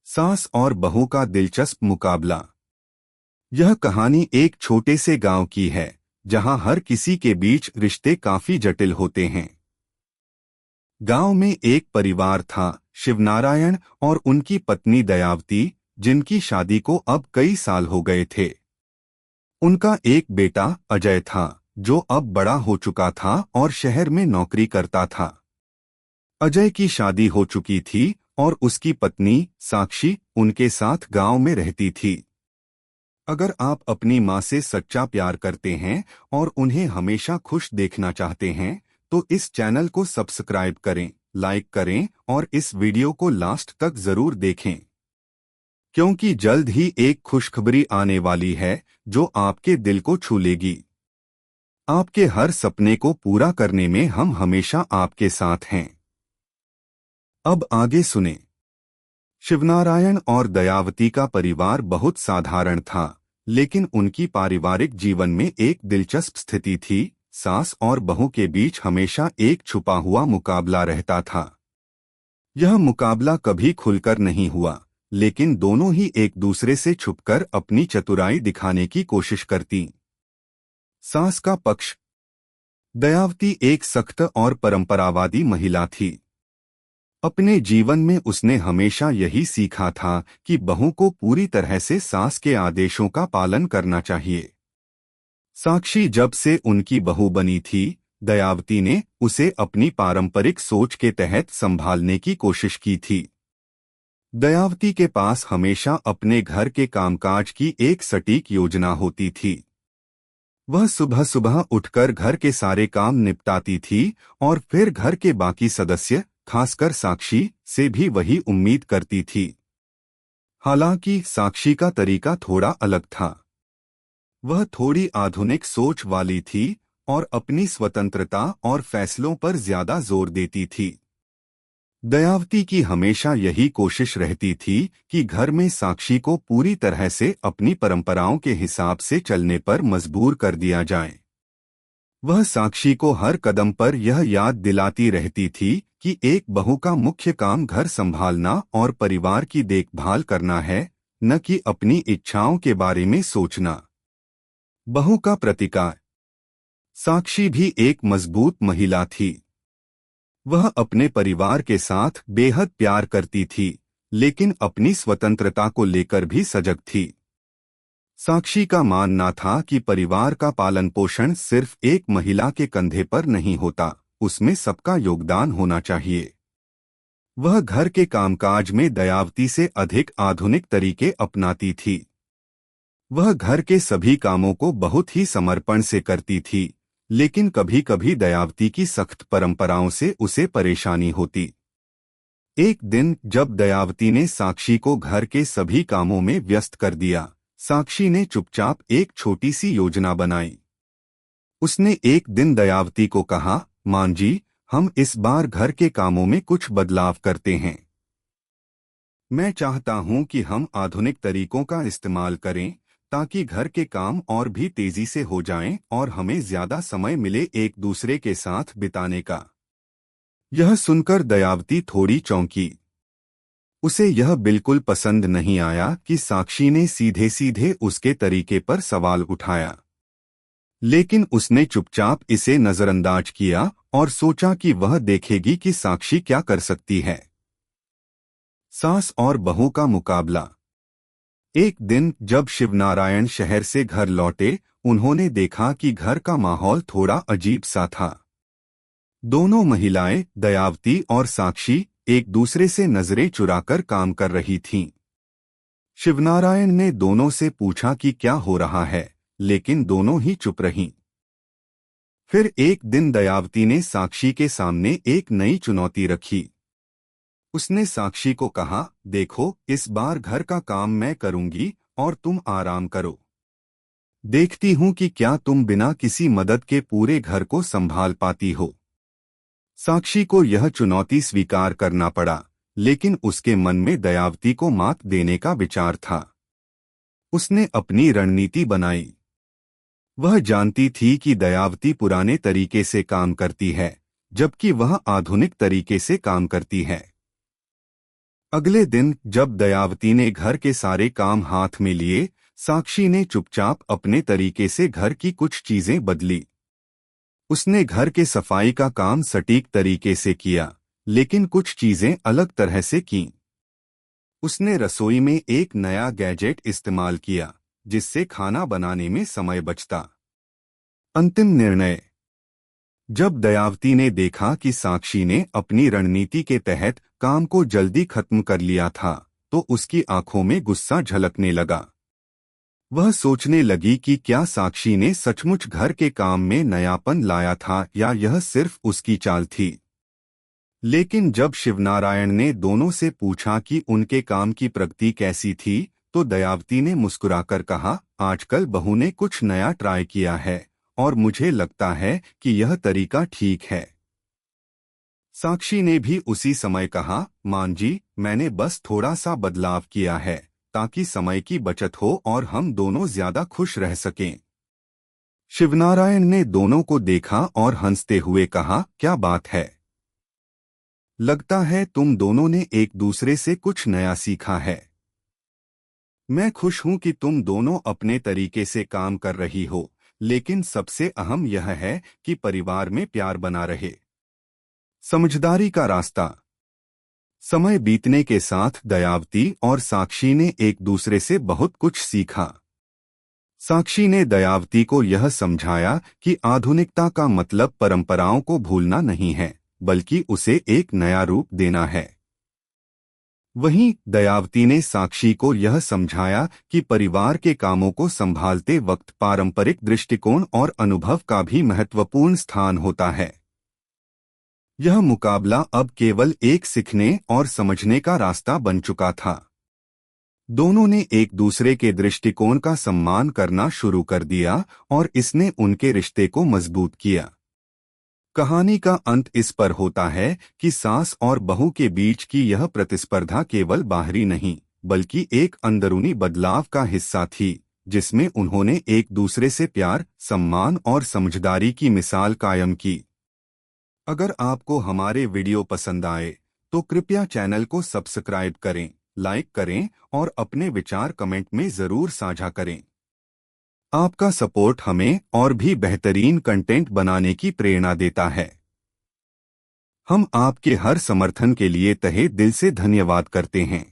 सास और बहू का दिलचस्प मुकाबला। यह कहानी एक छोटे से गांव की है जहां हर किसी के बीच रिश्ते काफी जटिल होते हैं। गांव में एक परिवार था, शिवनारायण और उनकी पत्नी दयावती, जिनकी शादी को अब कई साल हो गए थे। उनका एक बेटा अजय था जो अब बड़ा हो चुका था और शहर में नौकरी करता था। अजय की शादी हो चुकी थी और उसकी पत्नी साक्षी उनके साथ गांव में रहती थी। अगर आप अपनी माँ से सच्चा प्यार करते हैं और उन्हें हमेशा खुश देखना चाहते हैं तो इस चैनल को सब्सक्राइब करें, लाइक करें और इस वीडियो को लास्ट तक जरूर देखें, क्योंकि जल्द ही एक खुशखबरी आने वाली है जो आपके दिल को छू लेगी। आपके हर सपने को पूरा करने में हम हमेशा आपके साथ हैं। अब आगे सुने। शिवनारायण और दयावती का परिवार बहुत साधारण था, लेकिन उनकी पारिवारिक जीवन में एक दिलचस्प स्थिति थी। सास और बहू के बीच हमेशा एक छुपा हुआ मुकाबला रहता था। यह मुकाबला कभी खुलकर नहीं हुआ, लेकिन दोनों ही एक दूसरे से छुपकर अपनी चतुराई दिखाने की कोशिश करती। सास का पक्ष। दयावती एक सख्त और परंपरावादी महिला थी। अपने जीवन में उसने हमेशा यही सीखा था कि बहू को पूरी तरह से सास के आदेशों का पालन करना चाहिए। साक्षी जब से उनकी बहू बनी थी, दयावती ने उसे अपनी पारंपरिक सोच के तहत संभालने की कोशिश की थी। दयावती के पास हमेशा अपने घर के कामकाज की एक सटीक योजना होती थी। वह सुबह सुबह उठकर घर के सारे काम निपटाती थी और फिर घर के बाकी सदस्य, खासकर साक्षी, से भी वही उम्मीद करती थी। हालांकि साक्षी का तरीका थोड़ा अलग था। वह थोड़ी आधुनिक सोच वाली थी और अपनी स्वतंत्रता और फैसलों पर ज्यादा जोर देती थी। दयावती की हमेशा यही कोशिश रहती थी कि घर में साक्षी को पूरी तरह से अपनी परंपराओं के हिसाब से चलने पर मजबूर कर दिया जाए। वह साक्षी को हर कदम पर यह याद दिलाती रहती थी कि एक बहू का मुख्य काम घर संभालना और परिवार की देखभाल करना है, न कि अपनी इच्छाओं के बारे में सोचना। बहू का प्रतिकार। साक्षी भी एक मजबूत महिला थी। वह अपने परिवार के साथ बेहद प्यार करती थी, लेकिन अपनी स्वतंत्रता को लेकर भी सजग थी। साक्षी का मानना था कि परिवार का पालन पोषण सिर्फ एक महिला के कंधे पर नहीं होता, उसमें सबका योगदान होना चाहिए। वह घर के कामकाज में दयावती से अधिक आधुनिक तरीके अपनाती थी। वह घर के सभी कामों को बहुत ही समर्पण से करती थी, लेकिन कभी कभी दयावती की सख्त परंपराओं से उसे परेशानी होती। एक दिन जब दयावती ने साक्षी को घर के सभी कामों में व्यस्त कर दिया, साक्षी ने चुपचाप एक छोटी सी योजना बनाई। उसने एक दिन दयावती को कहा, मां जी, हम इस बार घर के कामों में कुछ बदलाव करते हैं। मैं चाहता हूं कि हम आधुनिक तरीकों का इस्तेमाल करें ताकि घर के काम और भी तेजी से हो जाएं और हमें ज्यादा समय मिले एक दूसरे के साथ बिताने का। यह सुनकर दयावती थोड़ी चौंकी। उसे यह बिल्कुल पसंद नहीं आया कि साक्षी ने सीधे सीधे उसके तरीके पर सवाल उठाया, लेकिन उसने चुपचाप इसे नजरअंदाज किया और सोचा कि वह देखेगी कि साक्षी क्या कर सकती है। सास और बहू का मुकाबला। एक दिन जब शिवनारायण शहर से घर लौटे, उन्होंने देखा कि घर का माहौल थोड़ा अजीब सा था। दोनों महिलाएं, दयावती और साक्षी, एक दूसरे से नजरें चुराकर काम कर रही थीं। शिवनारायण ने दोनों से पूछा कि क्या हो रहा है, लेकिन दोनों ही चुप रहीं। फिर एक दिन दयावती ने साक्षी के सामने एक नई चुनौती रखी। उसने साक्षी को कहा, देखो, इस बार घर का काम मैं करूंगी और तुम आराम करो। देखती हूं कि क्या तुम बिना किसी मदद के पूरे घर को संभाल पाती हो। साक्षी को यह चुनौती स्वीकार करना पड़ा, लेकिन उसके मन में दयावती को मात देने का विचार था। उसने अपनी रणनीति बनाई। वह जानती थी कि दयावती पुराने तरीके से काम करती है, जबकि वह आधुनिक तरीके से काम करती है। अगले दिन जब दयावती ने घर के सारे काम हाथ में लिए, साक्षी ने चुपचाप अपने तरीके से घर की कुछ चीजें बदली। उसने घर के सफाई का काम सटीक तरीके से किया, लेकिन कुछ चीजें अलग तरह से कीं। उसने रसोई में एक नया गैजेट इस्तेमाल किया, जिससे खाना बनाने में समय बचता। अंतिम निर्णय। जब दयावती ने देखा कि साक्षी ने अपनी रणनीति के तहत काम को जल्दी खत्म कर लिया था, तो उसकी आंखों में गुस्सा झलकने लगा। वह सोचने लगी कि क्या साक्षी ने सचमुच घर के काम में नयापन लाया था या यह सिर्फ उसकी चाल थी। लेकिन जब शिवनारायण ने दोनों से पूछा कि उनके काम की प्रगति कैसी थी, तो दयावती ने मुस्कुराकर कहा, आजकल बहू ने कुछ नया ट्राई किया है और मुझे लगता है कि यह तरीका ठीक है। साक्षी ने भी उसी समय कहा, मान जी, मैंने बस थोड़ा सा बदलाव किया है ताकि समय की बचत हो और हम दोनों ज्यादा खुश रह सकें। शिवनारायण ने दोनों को देखा और हंसते हुए कहा, क्या बात है, लगता है तुम दोनों ने एक दूसरे से कुछ नया सीखा है। मैं खुश हूं कि तुम दोनों अपने तरीके से काम कर रही हो, लेकिन सबसे अहम यह है कि परिवार में प्यार बना रहे। समझदारी का रास्ता। समय बीतने के साथ दयावती और साक्षी ने एक दूसरे से बहुत कुछ सीखा। साक्षी ने दयावती को यह समझाया कि आधुनिकता का मतलब परंपराओं को भूलना नहीं है, बल्कि उसे एक नया रूप देना है। वहीं दयावती ने साक्षी को यह समझाया कि परिवार के कामों को संभालते वक्त पारंपरिक दृष्टिकोण और अनुभव का भी महत्वपूर्ण स्थान होता है। यह मुकाबला अब केवल एक सीखने और समझने का रास्ता बन चुका था। दोनों ने एक दूसरे के दृष्टिकोण का सम्मान करना शुरू कर दिया और इसने उनके रिश्ते को मजबूत किया। कहानी का अंत इस पर होता है कि सास और बहू के बीच की यह प्रतिस्पर्धा केवल बाहरी नहीं, बल्कि एक अंदरूनी बदलाव का हिस्सा थी, जिसमें उन्होंने एक दूसरे से प्यार, सम्मान और समझदारी की मिसाल कायम की। अगर आपको हमारे वीडियो पसंद आए तो कृपया चैनल को सब्सक्राइब करें, लाइक करें और अपने विचार कमेंट में ज़रूर साझा करें। आपका सपोर्ट हमें और भी बेहतरीन कंटेंट बनाने की प्रेरणा देता है। हम आपके हर समर्थन के लिए तहे दिल से धन्यवाद करते हैं।